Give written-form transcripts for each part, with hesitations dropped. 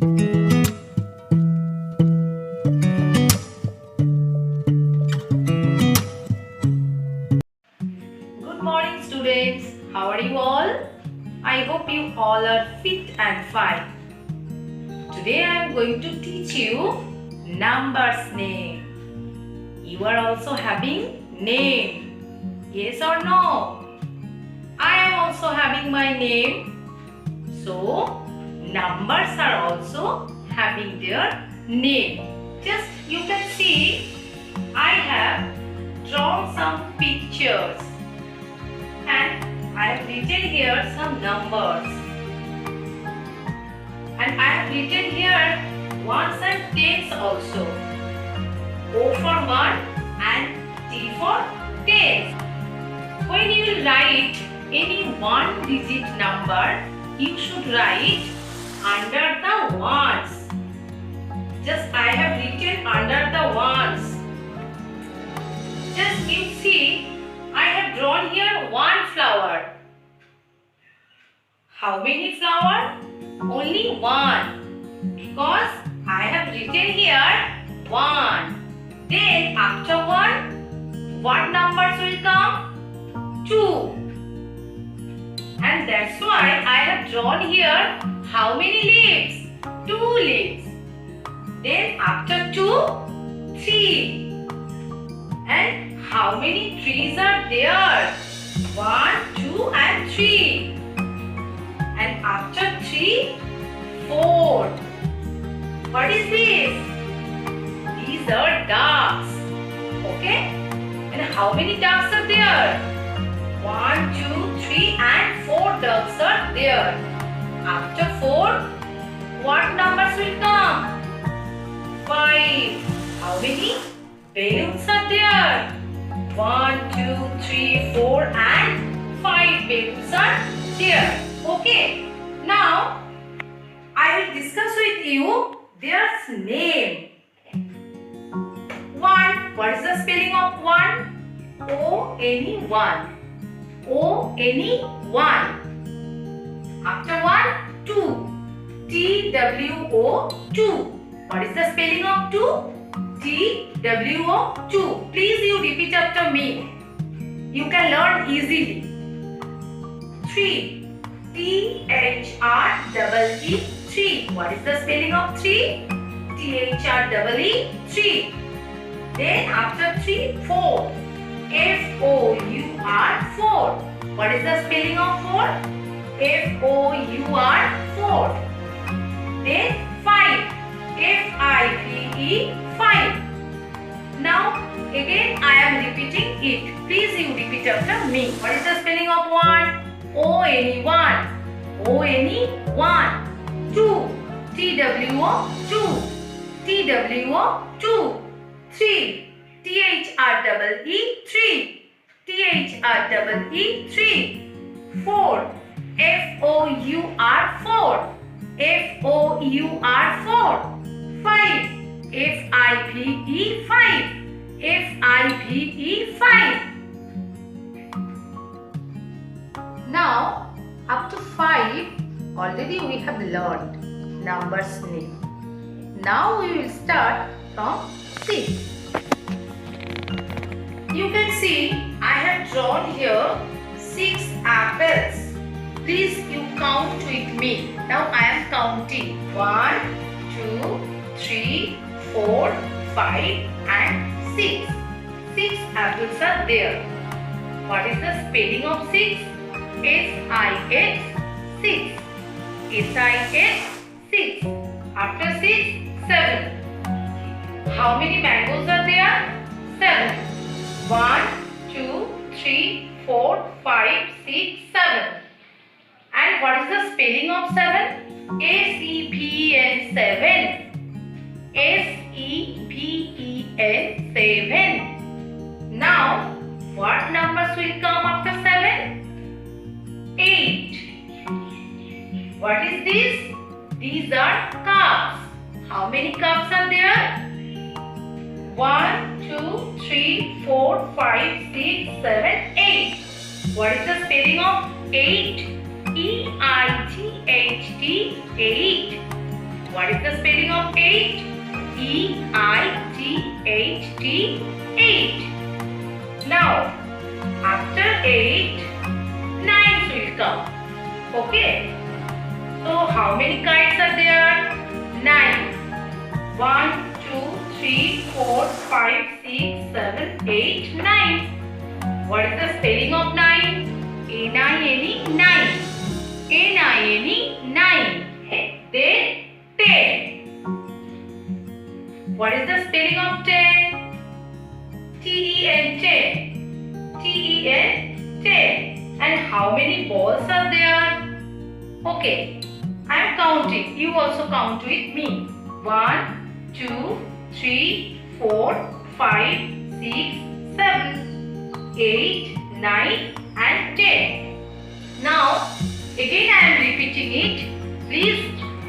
Good morning, students. How are you all? I hope you all are fit and fine. Today I am going to teach you numbers name. You are also having name. Yes or no? I am also having my name. So, numbers are also having their name. Just you can see I have drawn some pictures and I have written here some numbers. And I have written here ones and tens also. O for 1 and T for 10. When you will write any one digit number, you should write under the ones. Just I have written under the ones. Just you see, I have drawn here one flower. How many flowers? Only one. Because I have written here 1. Then after 1, what numbers will come? 2. And that's why I have drawn here how many leaves? 2 leaves. Then after 2, 3. And how many trees are there? 1, 2 and 3. And after 3, 4. What is this? These are ducks. Okay? And how many ducks are there? 1, 2, 3 and 4 ducks are there. After 4, what numbers will come? 5. How many balloons are there? 1, 2, 3, 4 and 5 balloons are there. Okay. Now, I will discuss with you their name. 1. What is the spelling of 1? O-N-E-1. O-N-E-1. After 1, 2. T-W-O-2. What is the spelling of 2? T-W-O-2. Please you repeat after me. You can learn easily. 3. T-H-R-E-E. 3. What is the spelling of 3? T-H-R-E-E. 3. Then after 3, 4. F-O-U-R. 4. What is the spelling of 4? F-O-U-R. 4. Then 5. F-I-V-E. 5. Now again I am repeating it. Please you repeat after me. What is the spelling of 1? O-N-E-1. O-N-E-1. 2. T-W-O-2. T-W-O-2. 3. T-H-R-E-E. 3. T-H-R-E-E. 3. 4. F-O-U-R. 4. F-O-U-R. 4. 5. F-I-V-E. 5. F-I-V-E. 5. Now, up to 5, already we have learned numbers name. Now we will start from 6. You can see I have drawn here 6 apples. Please you count with me. Now I am counting. 1, 2, 3, 4, 5 and 6. 6 apples are there. What is the spelling of 6? S-I-X, 6. S-I-X, 6. After 6, 7. How many mangoes are there? 7. 1, 2, 3, 4, 5, 6, 7. And what is the spelling of 7? S-E-V-E-N, 7. S-E-V-E-N, 7. Now, what numbers will come after 7? 8. What is this? These are cups. How many cups are there? 1, 2, 3, 4, 5, 6, 7, 8. What is the spelling of 8? E-I-G-H-T, 8. What is 8. E-I-G-H-T, 8. Now, after 8, 9 will come. Okay. So, how many kites are there? 9. 1, 2, 3, 4, 5, 6, 7, 8, 9. What is the spelling of 9? N-I-N-E, 9. N-I-N-E, 9. Then 10. What is the spelling of 10? T-E-N, 10. T-E-N, 10. And how many balls are there? Okay, I am counting. You also count with me. 1, 2, 3, 4, 5, 6, 7, 8, 9 and 10. Now, again I am repeating it. Please,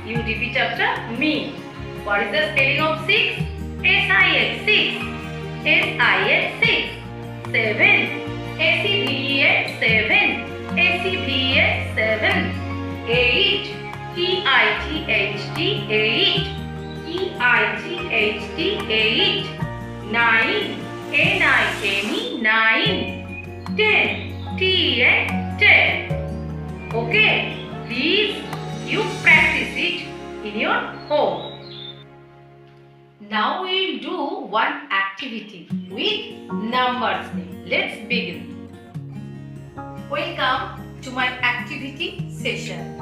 you repeat after me. What is the spelling of 6? S-I-X, 6. S-I-X, 6. 7. S-E-V-E-X, 7. S-E-V-E-X, 7. 8. E-I-G-H-T, 8. E-I-G-H-T, 8. 9. N-I-N-E, 9. 10. T-E-N, 10. Okay, please you practice it in your home. Now we will do one activity with numbers name. Let's begin. Welcome to my activity session.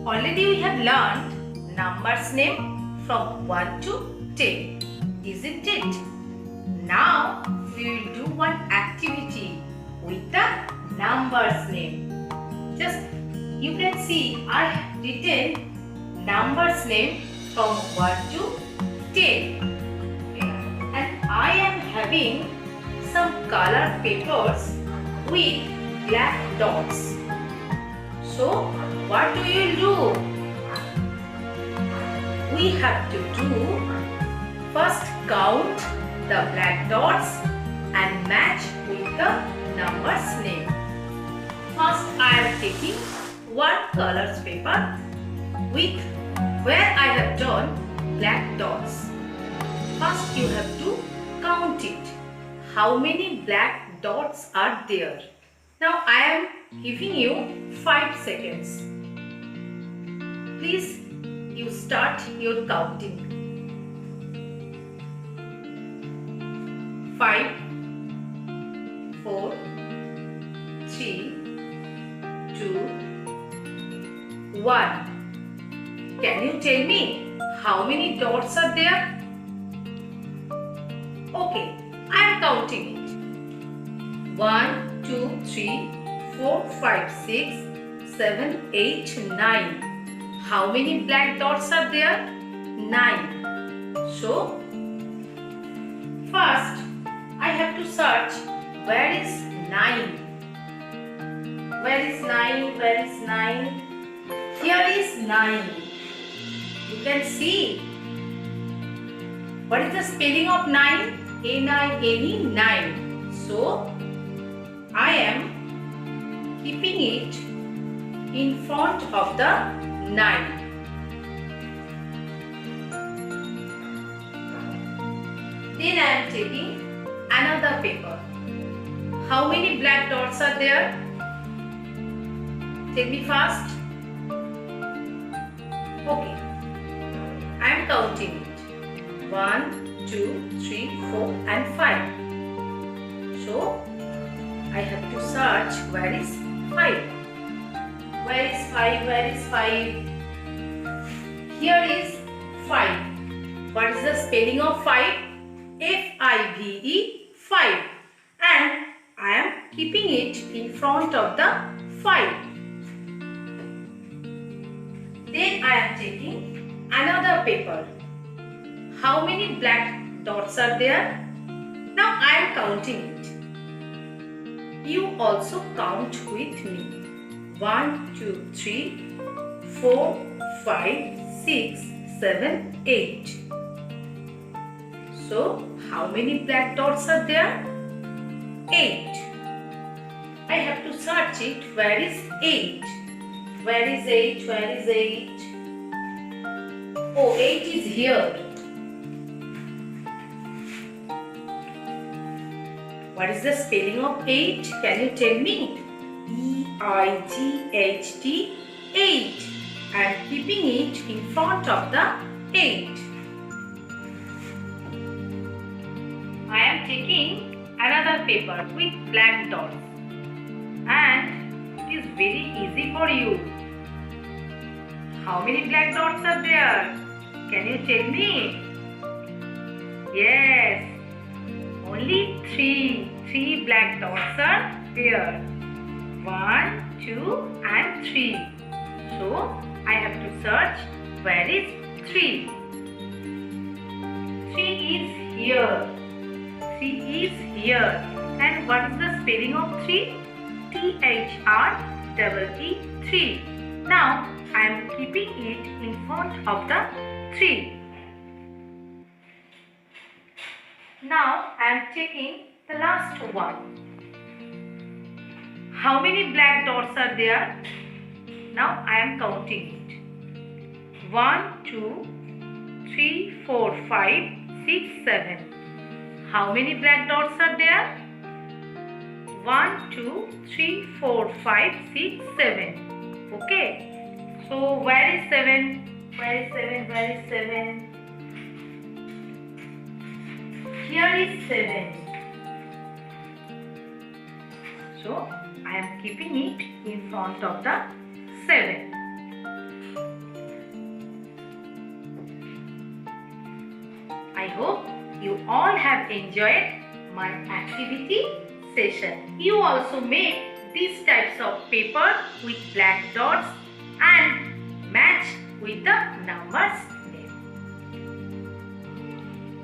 Already we have learned numbers name from 1 to 10, isn't it? Now we will do one activity with the numbers name. Just you can see I have written numbers name from 1 to 10. Okay. And I am having some color papers with black dots. So what do you do? We have to do first count the black dots and match with the numbers name. First I am taking one color paper with where I have drawn black dots. First you have to count it. How many black dots are there? Now I am giving you 5 seconds. Please you start your counting. 5, 4, 3, 2, 1. Can you tell me how many dots are there? Okay, I am counting it. 1, 2, 3, 4, 5, 6, 7, 8, 9. How many black dots are there? 9. So, first I have to search where is 9. Where is 9? Where is 9? Here is 9. You can see. What is the spelling of 9? N-I-N-E, 9. So, I am keeping it in front of the 9. Then I am taking another paper. How many black dots are there? Tell me fast. Okay. I am counting it. 1, 2, 3, 4 and 5. So, I have to search where is 5. Where is 5? Where is 5? Here is 5. What is the spelling of 5? F-I-V-E, 5. And I am keeping it in front of the 5. Then I am taking another paper. How many black dots are there? Now I am counting it. You also count with me. 1, 2, 3, 4, 5, 6, 7, 8. So, how many black dots are there? 8. I have to search it. Where is 8? Where is 8? Where is 8? Oh, 8 is here. What is the spelling of 8? Can you tell me? E-I-G-H-T, 8. I am keeping it in front of the 8. I am taking another paper with black dots, and it is very easy for you. How many black dots are there? Can you tell me? Yes, only 3. 3 black dots are there. 1, 2 and 3. So I have to search where is 3. 3 is here. 3 is here. And what is the spelling of 3? T-H-R-E-E, 3. Now I am keeping it in front of the 3. Now I am taking the last one. How many black dots are there? Now I am counting it. 1, 2, 3, 4, 5, 6, 7. How many black dots are there? 1, 2, 3, 4, 5, 6, 7. Okay. So where is 7? Where is 7? Where is 7? Here is 7. So I am keeping it in front of the 7. I hope you all have enjoyed my activity session. You also make these types of paper with black dots and match with the numbers name.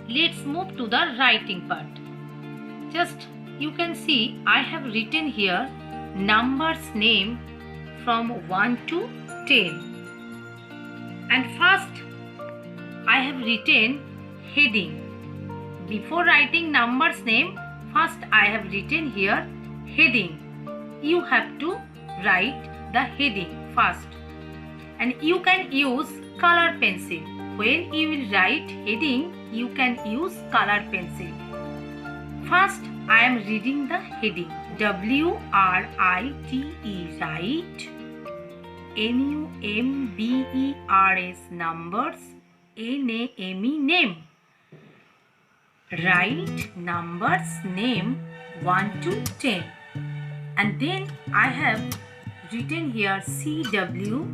Let's move to the writing part. Just you can see I have written here numbers name from 1 to 10. And first I have written heading. Before writing numbers name, first I have written here heading. You have to write the heading first. And you can use color pencil. When you will write heading, you can use color pencil. First I am reading the heading. W-R-I-T-E, write. N-U-M-B-E-R-S, numbers. N-A-M-E, name. Write numbers name 1 to 10. And then I have written here CW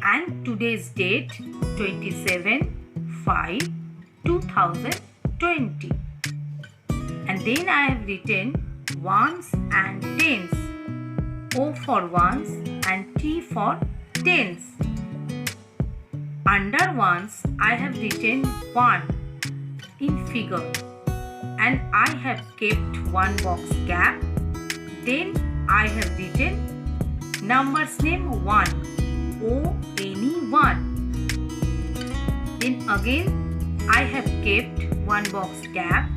and today's date 27/5/2020. And then I have written ones and tens. O for ones and T for tens. Under ones I have written 1 in figure, and I have kept one box gap. Then I have written numbers name 1, O-N-E, 1. Then again I have kept one box gap.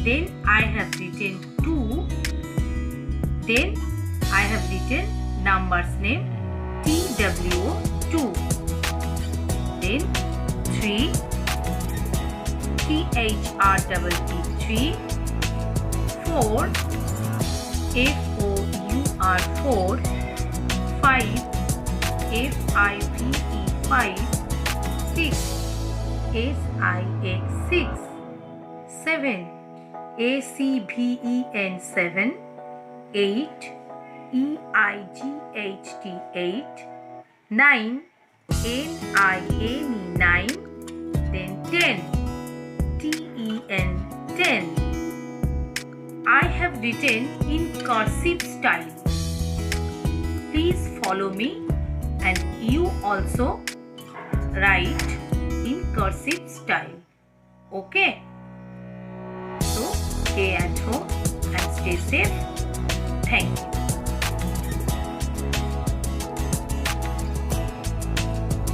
Then I have written 2. Then I have written numbers name TWO2. Then 3, THREE, 3. 4, FOUR, 4. 5, FIVE, 5. 6, SIX, 6. 7, ACVEN, 7. 8, EIGHT, 8. 9, NINE, 9. Then 10, TEN, 10. I have written in cursive style. Please follow me and you also write in cursive style. Okay? So stay at home and stay safe. Thank you.